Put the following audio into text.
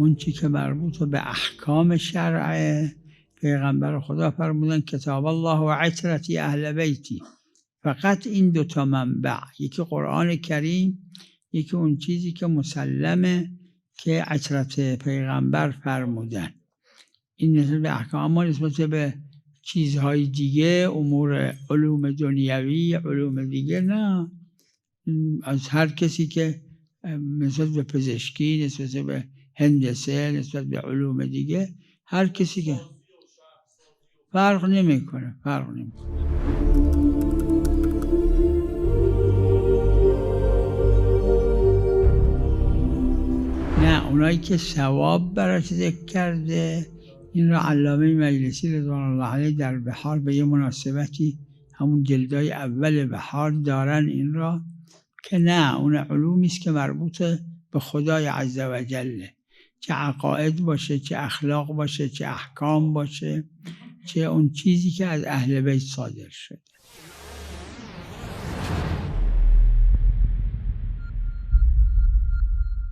اون چی که مربوط به احکام شرعه، پیغمبر خدا فرمودن کتاب الله و عترتی اهل بیتی. فقط این دوتا منبع، یکی قرآن کریم، یکی اون چیزی که مسلمه که عترت پیغمبر فرمودن، این نسبت به احکام. اما نسبت به چیزهای دیگه، امور علوم دنیوی، علوم دیگه، نه، از هر کسی که نسبت به پزشکی، نسبت به هندسه، نسبت به علوم دیگه، هر کسی که فرق نمیکنه. نه، اونایی که ثواب براش ذکر کرده، این را علامه مجلسی رضوان الله علیه در بحار به یه مناسبتی، همون جلدای اول بحار دارن این را، که نه، اون علومی است که مربوط به خدای عز و جله، چه عقاید باشه، چه اخلاق باشه، چه احکام باشه، چه اون چیزی که از اهل بیت صادر شده.